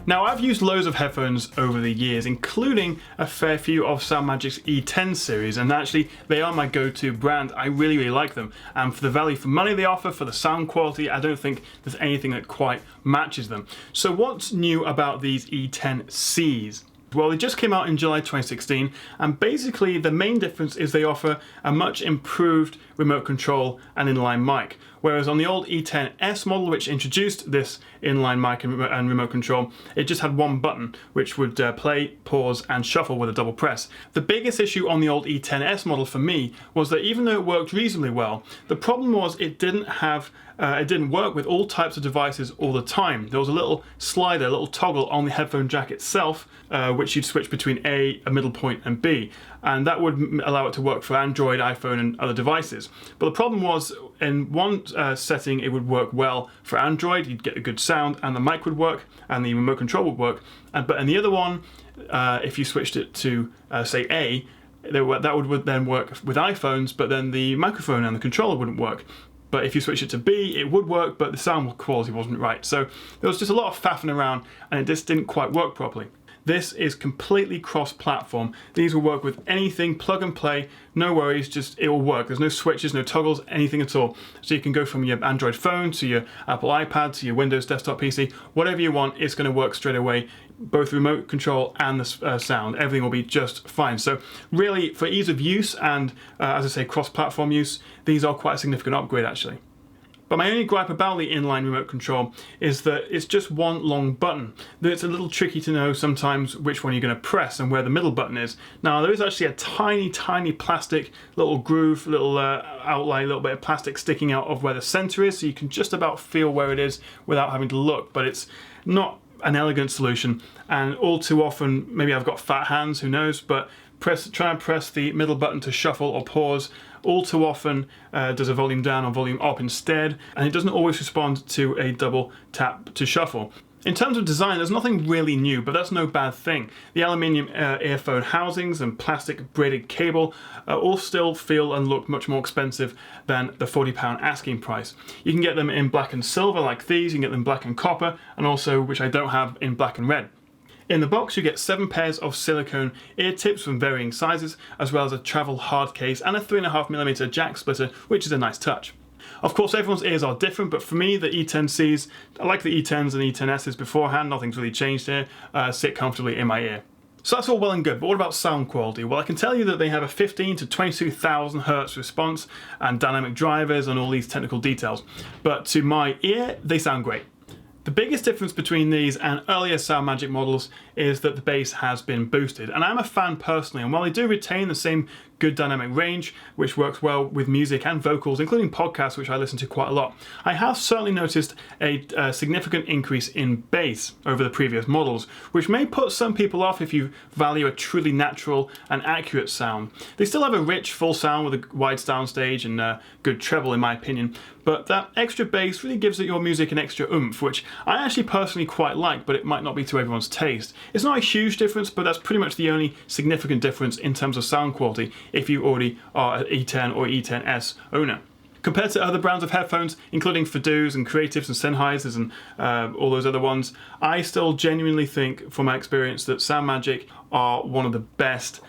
Now, I've used loads of headphones over the years, including a fair few of SoundMagic's E10 series, and actually they are my go-to brand. I really like them, and for the value for money they offer, for the sound quality, I don't think there's anything that quite matches them. So what's new about these E10Cs? Well, they just came out in July 2016, and basically the main difference is they offer a much improved remote control and inline mic. Whereas on the old E10S model, which introduced this inline mic and remote control, it just had one button, which would play, pause, and shuffle with a double press. The biggest issue on the old E10S model for me was that even though it worked reasonably well, the problem was it didn't work with all types of devices all the time. There was a little slider, a little toggle on the headphone jack itself, which you'd switch between a middle point, and B. And that would allow it to work for Android, iPhone, and other devices. But the problem was, in one setting, it would work well for Android. You'd get a good sound, and the mic would work, and the remote control would work. But in the other one, if you switched it to, say, A, that would then work with iPhones, but then the microphone and the controller wouldn't work. But if you switch it to B, it would work, but the sound quality wasn't right. So there was just a lot of faffing around, and it just didn't quite work properly. This is completely cross-platform. These will work with anything, plug and play, no worries, just it will work. There's no switches, no toggles, anything at all. So you can go from your Android phone to your Apple iPad to your Windows desktop PC, whatever you want, it's going to work straight away. Both remote control and the sound, everything will be just fine. So really, for ease of use and, as I say, cross-platform use, these are quite a significant upgrade actually. But my only gripe about the inline remote control is that it's just one long button. It's a little tricky to know sometimes which one you're going to press and where the middle button is. Now there is actually a tiny plastic little groove, little outline, little bit of plastic sticking out of where the center is, so you can just about feel where it is without having to look, but it's not an elegant solution, and all too often, maybe I've got fat hands, who knows, but try and press the middle button to shuffle or pause. All too often does a volume down or volume up instead, and it doesn't always respond to a double tap to shuffle. In terms of design, there's nothing really new, but that's no bad thing. The aluminium earphone housings and plastic braided cable all still feel and look much more expensive than the £40 asking price. You can get them in black and silver like these, you can get them black and copper, and also, which I don't have, in black and red. In the box you get 7 pairs of silicone ear tips from varying sizes, as well as a travel hard case and a 3.5mm jack splitter, which is a nice touch. Of course, everyone's ears are different, but for me, the E10Cs, I like the E10s and E10Ss beforehand, nothing's really changed here, sit comfortably in my ear. So that's all well and good, but what about sound quality? Well, I can tell you that they have a 15 to 22,000 Hz response and dynamic drivers and all these technical details, but to my ear, they sound great. The biggest difference between these and earlier SoundMagic models is that the bass has been boosted, and I'm a fan personally, and while they do retain the same good dynamic range, which works well with music and vocals, including podcasts, which I listen to quite a lot, I have certainly noticed a significant increase in bass over the previous models, which may put some people off if you value a truly natural and accurate sound. They still have a rich, full sound with a wide soundstage and good treble in my opinion, but that extra bass really gives your music an extra oomph, which I actually personally quite like, but it might not be to everyone's taste. It's not a huge difference, but that's pretty much the only significant difference in terms of sound quality if you already are an E10 or E10S owner. Compared to other brands of headphones, including Fedoos and Creatives and Sennheisers and all those other ones, I still genuinely think, from my experience, that SoundMagic are one of the best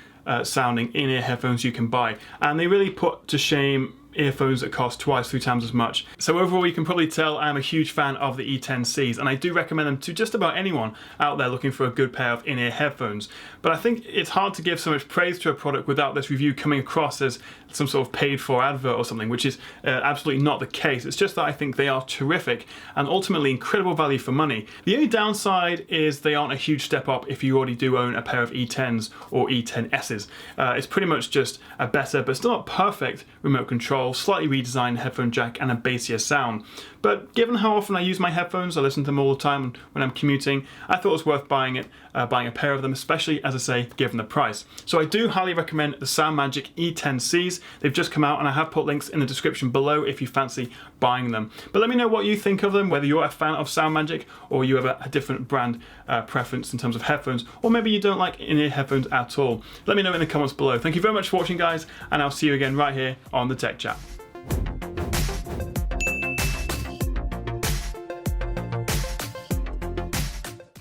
sounding in-ear headphones you can buy. And they really put to shame earphones that cost 2-3 times as much. So overall, you can probably tell I'm a huge fan of the E10Cs, and I do recommend them to just about anyone out there looking for a good pair of in-ear headphones. But I think it's hard to give so much praise to a product without this review coming across as some sort of paid-for advert or something, which is absolutely not the case. It's just that I think they are terrific and ultimately incredible value for money. The only downside is they aren't a huge step up if you already do own a pair of E10s or E10Ss. It's pretty much just a better, but still not perfect, remote control, slightly redesigned headphone jack, and a bassier sound. But given how often I use my headphones, I listen to them all the time when I'm commuting, I thought it was worth buying a pair of them, especially, as I say, given the price. So I do highly recommend the SoundMagic E10Cs. They've just come out, and I have put links in the description below if you fancy buying them. But let me know what you think of them, whether you're a fan of SoundMagic or you have a different brand preference in terms of headphones, or maybe you don't like in-ear headphones at all. Let me know in the comments below. Thank you very much for watching, guys, and I'll see you again right here on the Tech Chat.